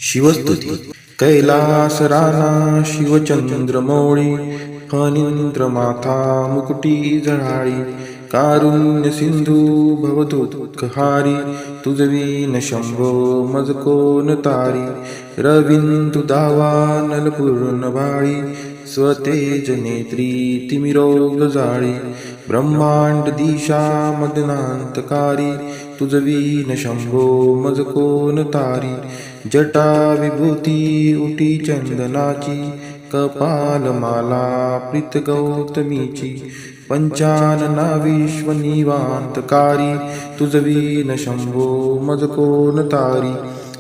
शिवस्तुती कैलास राना शिवचंद्रमौळी फणींद्र माथा मुकुटी झळाळी कारुण्य सिंधू भवदुःखहारी तुझवीन शंभो मज कोण तारी रविंदु दावा नलपूर्ण बाळी स्वतेज नेत्री तिमिरोग जाळी ब्रह्मांड दिशा मदनांतकारी तुझवीन शंभो मज कोण तारी जटा विभूती उटी चंदनाची कपाल माला प्रीत गौतमीची पंचानना विश्व निवांतकारी तुझवीन शंभो मज कोण तारी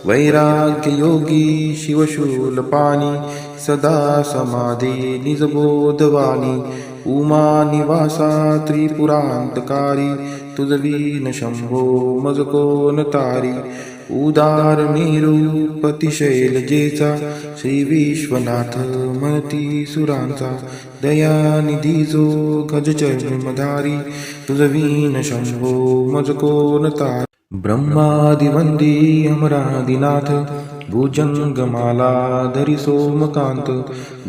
वैराग्य योगी शिवशूलपाणी सदा समाधी निजबोधवाणी उमा निवासा त्रिपुरांतकारी तुझवीन शंभो मज कोण तारी उदार निरूपती शैलजेचा श्री विश्वनाथ म्हणती सुरांचा दयानिधी जो गजचर्मधारी तुझवीन शंभो मज कोण तारी ब्रह्मादिवंदी अमरादिनाथ भुजंगमाला धरी सोमकांत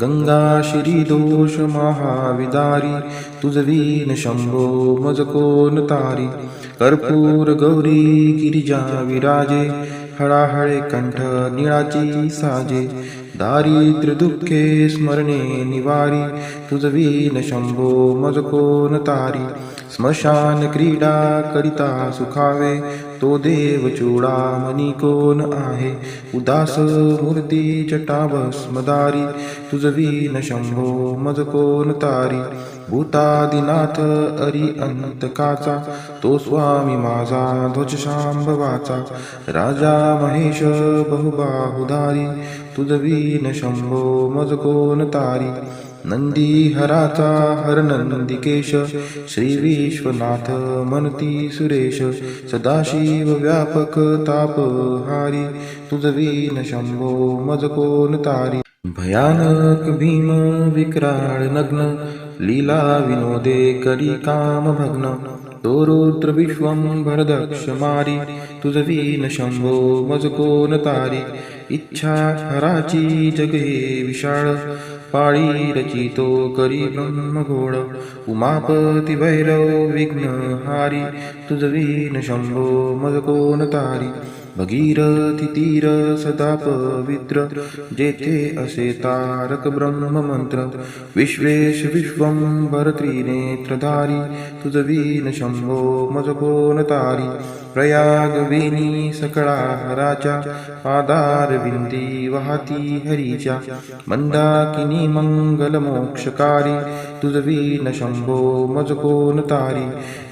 गंगा श्री दोष महाविदारी तुझवीन शंभो मज कोण तारी कर्पूर गौरी गिरिजा विराजे हळाहळे कंठ निळाची साजे दारिद्र्य दुःखे स्मरणे निवारी तुझवीन शंभो मज कोण तारी स्मशान क्रीडा करिता सुखावे तो देव चूडामणी कोण आहे उदास मूर्ती जटाभस्मधारी तुझवीन शंभो मज कोण तारी भूतादिनाथ अरि अंतकाचा तो स्वामी माझा ध्वज शांभवाचा राजा महेश बहुबाहुधारी तुझवीन शंभो मज कोण तारी नंदी हराचा हर नंदिकेश श्री विश्वनाथ म्हणती सुरेश सदाशिव व्यापक तापहारी तुझवीन शंभो मज कोण तारी भयानक भीम विक्राळ नग्न लीला विनोदे करी काम भग्न तो रुद्र विश्वंभर दक्ष मारी तुझवीन शंभो मज कोण तारी इच्छा हराची जगे विशाळ पाळी रचितो करी ब्रह्मघोळ उमापती भैरव विघ्नहारी तुझवीन शंभो मज कोण तारी भगीरथी तीर सदा पवित्र जेथे असे तारक ब्रह्म मंत्र विश्वेश विश्वंभर त्रिनेत्रधारी तुझवीन शंभो मज कोण तारी प्रयाग वेणी सकळा हराच्या पादारविंदी वाहती हरीच्या मंदाकिनी मंगल मोक्षकारी तुझवीन शंभो मज कोण तारी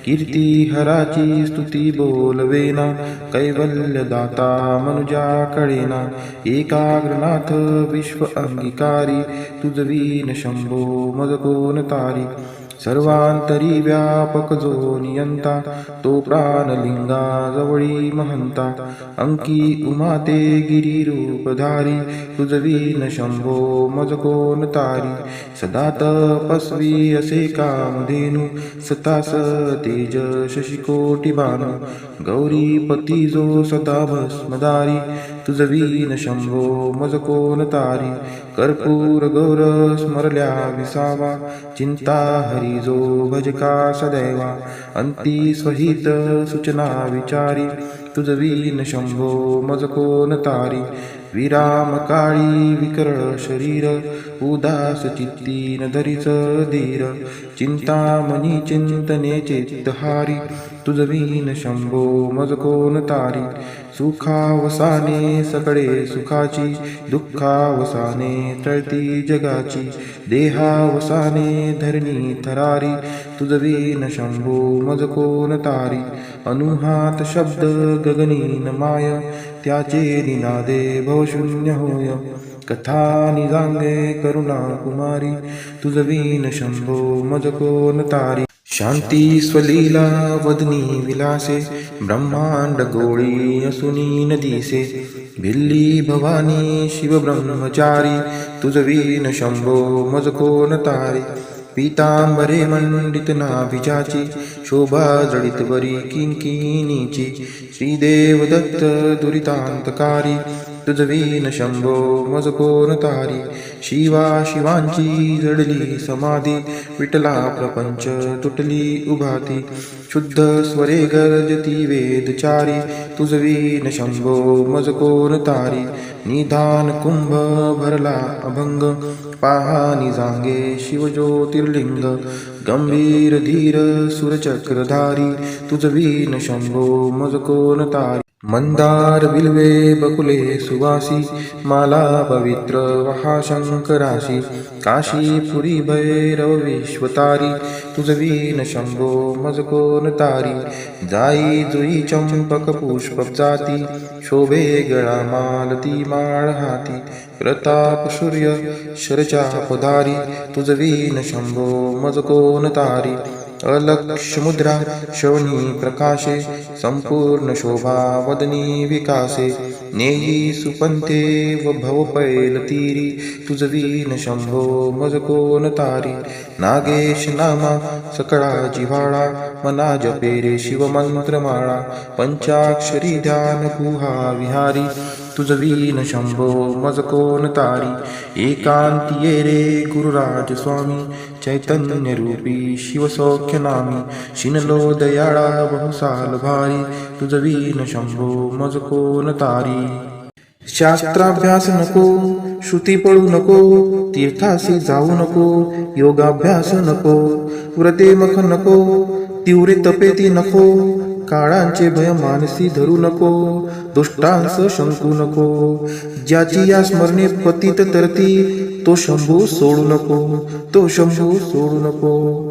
कीर्ती हराची स्तुती बोलवेना कैवल्य दाता मनुजा कळेना एकाग्रनाथ विश्व अंगीकारी तुझवीन शंभो मज कोण तारी सर्वांतरी व्यापक जो नियंता तो प्राणलिंगा जवळी महंता अंकी उमाते गिरी रूपधारी तुझवीन शंभो मज कोण तारी सदा तपस्वी असे कामधेनु सतास तेज शशिकोटी बाणू गौरीपती जो सदा भस्मधारी तुझवीन शंभो मज कोण तारी कर्पूर गौर स्मरल्या विसावा चिंता हरी जो भजका सदैवा अंती स्वहित सूचना विचारी तुझवीन शंभो मज कोण तारी विराम काळी विकळ शरीर उदास चित्ती न धरीच धीर चिंतामणी चिंतने चित्तहारी तुझवीन शंभो मज कोण तारी सुखावसाने सकळे सुखाची दुःखावसाने टळती जगाची देहावसाने धरणी थरारी तुझवीन शंभो मज कोण तारी अनुहात शब्द गगनीन माय त्याचे निनादे भवशून्य होय कथा निजांगे करुणा कुमारी तुझवीन शंभो मज कोण तारी शांती स्वलीला वदनी विलासे ब्रह्मांड गोळी असुनी नदीसे भिल्ली भवानी शिव ब्रह्मचारी तुझवीन शंभो मज कोण तारी पीतांबरे मंडित नाभिजाची शोभा जडित बरी किंकिनीची श्रीदेव दत्त दुरितांतकारी तुझ वीन शंभो मज कोण तारी. शिवा शिवांची जडली समाधी, विठला प्रपंच तुटली उभाती. शुद्ध स्वरे गर्जती वेदचारी, तुझ वीन शंभो मज कोण तारी. निधान कुंभ भरला अभंग, पाहानी जांगे शिवज्योतिर्लिंग. गंभीर धीर सुरचक्रधारी, तुझ वीन शंभो मज कोण तारी. मंदार बिल्वे बकुले सुवासी, माला पवित्र वहा शंकराशी. काशीपुरी भैरव विश्वतारी, तुझ वीन शंभो मज कोण तारी. जाई जुई चंपक पुष्प जाती, शोभे गळा मालती माळ हाती. प्रताप सूर्य शरचापधारी, तुझ वीन शंभो मज कोण तारी. अलक्ष मुद्रा श्रवणी प्रकाशे, संपूर्ण शोभा वदनी विकासे. नेयी सुपंथे व भव पैल तीरी, तुझ वीन शंभो मज कोण तारी. नागेश नामा सकळा जिव्हाळा, मना जपे रे शिव मंत्रमाळा. पंचाक्षरी ध्यान गुहा विहारी, तुझ वीन शंभो मज कोण तारी. एकांती ये रे गुरुराज स्वामी, चैतन्य रूपी शिव सौख्य नामी. शिनलो दयाळा बहुसाल भारी, तुझ वीन शंभो मज कोण तारी. शास्त्राभ्यास नको, श्रुती पळू नको, तीर्थासी जाऊ नको, योगाभ्यास नको. व्रते मख नको, तीव्रे तपेती नको. काळांचे भय मानसी धरू नको, दुष्टांस शंकू नको. ज्याची या स्मरणे पतित तरती, तो शंभू सोडू नको, तो शंभू सोडू नको.